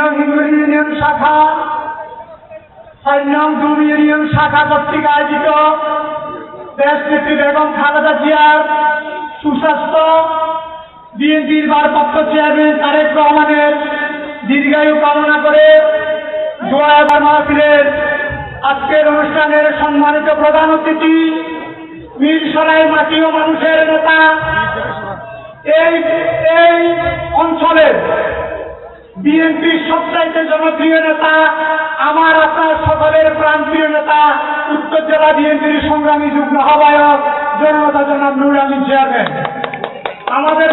নং হিঙ্গুলি ইউনিয়ন শাখা 4 নং ডুম ইউনিয়ন শাখা কর্তৃক আয়োজিত দেশনেত্রী বেগম খালেদা জিয়ার সুস্বাস্থ্য, বিএনপির ভারপ্রাপ্ত চেয়ারম্যান তারেক রহমানের দীর্ঘায়ু কামনা করে দোয়া মাহফিলের আজকের অনুষ্ঠানের সম্মানিত প্রধান অতিথি মিরসরাই মাটি ও মানুষের নেতা, এই অঞ্চলের বিএনপির সবচাইতে জনপ্রিয় নেতা, আমার আপনার সকলের প্রাণপ্রিয় নেতা, উত্তর জেলা বিএনপির সংগ্রামী যুগ্ম আহ্বায়ক জননেতা জনাব নুরুল আমিন চেয়ারম্যান, আমাদের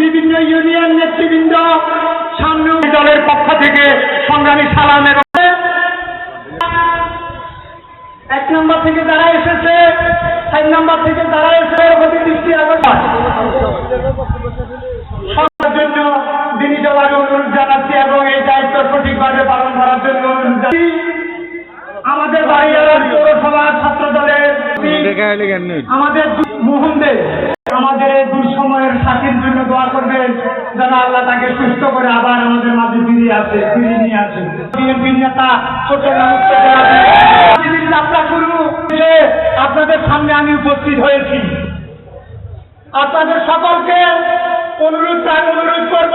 বিভিন্ন ইউনিয়ন নেতৃবৃন্দ, সামনে দলের পক্ষ থেকে সংগ্রামী সালামের 1 নম্বর থেকে যারা এসেছে, 4 নম্বর থেকে যারা এসে প্রতি দৃষ্টি আকর্ষণ সবার জন্য বিনীতভাবে অনুরোধ জানাচ্ছি এবং এই দায়িত্ব সঠিকভাবে পালন করার জন্য আমাদের বাড়িয়ার পৌরসভার ছাত্র দলের আমাদের মোহনদের আমাদের এই দুঃসময়ের সাথীর জন্য দোয়া করবেন যেন আল্লাহ তাকে সুস্থ করে আবার আমাদের মাঝে ফিরিয়ে নিয়ে আসে। বিএনপির নেতা ছোট যাত্রা শুরু হয়ে আপনাদের সামনে আমি উপস্থিত হয়েছি। আপনাদের সকলকে অনুরোধ করব,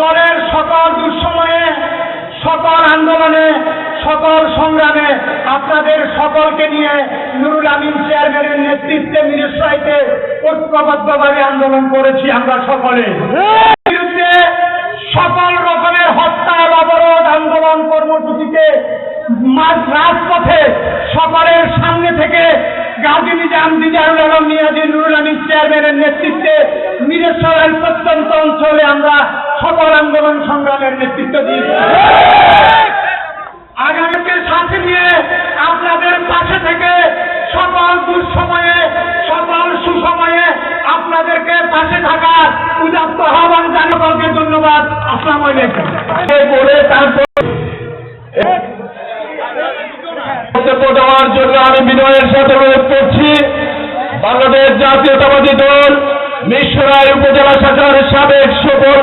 দলের সকল দুঃসময়ে, সকল আন্দোলনে, সকল সংগ্রামে আপনাদের সকলকে নিয়ে নুরুল আমিন চেয়ারম্যানের নেতৃত্বে মিরসরাইতে ঐক্যবদ্ধভাবে আন্দোলন করেছি। আমরা সকলে বিরুদ্ধে সকল রকমের হত্যা, অবরোধ, আন্দোলন কর্মসূচিতে রাজপথে সকলের সামনে থেকে গাজী নিজাম দিদারুল আলম নিয়াজি নুরুল আমিন চেয়ারম্যানের নেতৃত্বে মিরসরাই প্রত্যন্ত অঞ্চলে আমরা সকল আন্দোলন সংগ্রামের নেতৃত্ব দিয়েছি। আগামীকে সাথে নিয়ে আপনাদের পাশে থেকে সকল দুঃসময়ে, সকল সুসময়ে আপনাদেরকে পাশে থাকার উদাত্ত আহ্বান জানাতে ধন্যবাদ। আসসালামু আলাইকুম বলে তারপর দেওয়ার জন্য আমি বিনয়ের সাথে অনুরোধ করছি বাংলাদেশ জাতীয়তাবাদী দল মিরসরাই উপজেলা শাখার সাবেক সফল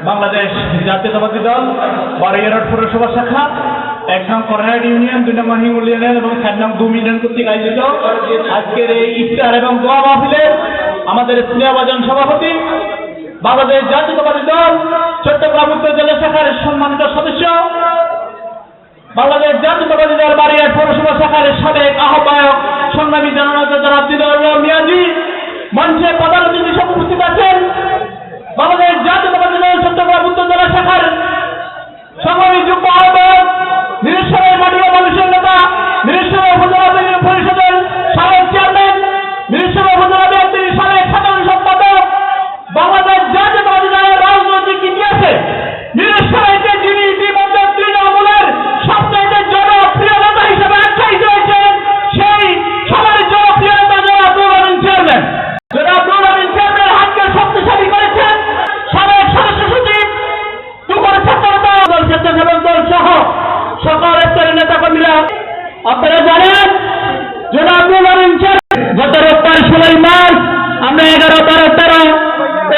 বাংলাদেশ জাতীয়তাবাদী দল বাড়িয়ারহাট পৌরসভা শাখা 1 নং করহাট ইউনিয়ন, 2 নং মাহিমুল ইউনিয়ন এবং 4 নং ডুম ইউনিয়ন কর্তৃক আয়োজিত আজকের এই ইফতার এবং দোয়া মাহফিলের আমাদের স্নেহভাজন সভাপতি, বাংলাদেশ জাতীয়তাবাদী দল চট্টগ্রাম উত্তর জেলা শাখার সম্মানিত সদস্য, বাংলাদেশ জাতীয়তাবাদী দল বাড়িয়ারহাট পৌরসভা শাখার সাবেক আহ্বায়ক সংগ্রামী জননেতা জনাব দিদারুল আলম নিয়াজি, মঞ্চে প্রধান অতিথি হিসেবে উপস্থিত আছেন বাংলাদেশ জাতীয়তাবাদী দল চট্টগ্রাম উত্তর জেলা শাখার সংগ্রামী যুগ্ম আহ্বায়ক, মিরসরাই মাটি ও মানুষের নেতা, মিরসরাই উপজেলা বিএনপি পরিষদের সাবেক চেয়ারম্যান, মিরসরাই উপজেলা বিএনপির সাবেক সাধারণ সম্পাদক, বাংলাদেশ জাতীয়তাবাদী দলের রাজনৈতিক ইতিহাসে মিরসরাইতে যিনি ইতিমধ্যে তৃণমূলের সবচেয়ে জনপ্রিয় নেতা হিসেবে আখ্যায়িত হয়েছেন, সেই সবার জনপ্রিয় নেতা জনাব নুরুল আমিন চেয়ারম্যান। জনাব নুরুল আমিন চেয়ারম্যান হাতকে শক্তিশালী করেছেন সাবেক সদস্য সচিব, যুবদল ছাত্রনেতা, দল স্বেচ্ছাসেবক দল সহ সকল স্তরের নেতা কর্মীরা। আপনারা জানেন জনাব নুরুল আমিন চেয়ারম্যান গত রোববার 16 মার্চ আমরা 11, 12, 13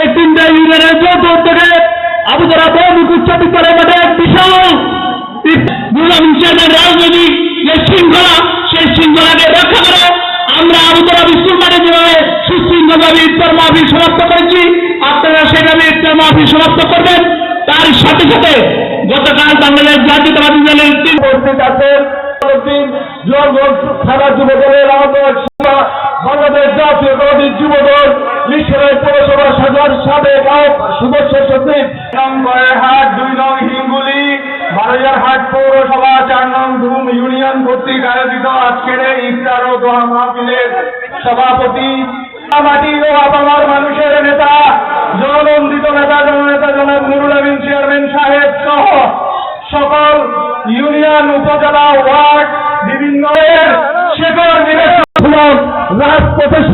এই 3টা ইউনিয়নের যৌথ উদ্যোগে আবুজারা বহুমুখী উচ্চ বিদ্যালয় মাঠে বিশাল নুরুল আমিন চেয়ারম্যান রাজনৈতিক যে শৃঙ্খলা, সেই শৃঙ্খলাকে রক্ষা করে আমরা আবুজারা স্কুল মাঠে যেভাবে সুশৃঙ্খলভাবে ইফতার মাহফিল সমাপ্ত করেছি, আপনারা সেভাবে ইফতার মাহফিল সমাপ্ত করবেন। তার সাথে সাথে গতকাল বাংলাদেশ জাতীয়তাবাদী দলের উপস্থিত আছেন থানা যুব দলের আহ্বায়ক, বাংলাদেশ জাতীয়তাবাদী যুব দল মিরসরাই পৌরসভা শাখার সাবেক সদস্য সচিব, করহাট 2 নং হিঙ্গুলি বাড়িয়ারহাট পৌরসভা 4 নং ডুম ইউনিয়ন কর্তৃক আয়োজিত আজকের এই ইফতার ও দোয়া মাহফিলের সভাপতি, মাটি ও আপামার মানুষের নেতা, জননন্দিত নেতা জননেতা জনাব নুরুল আমিন চেয়ারম্যান সাহেব সহ সকল ইউনিয়ন, উপজেলা, ওয়ার্ড, বিভিন্ন শেখর রাজপথে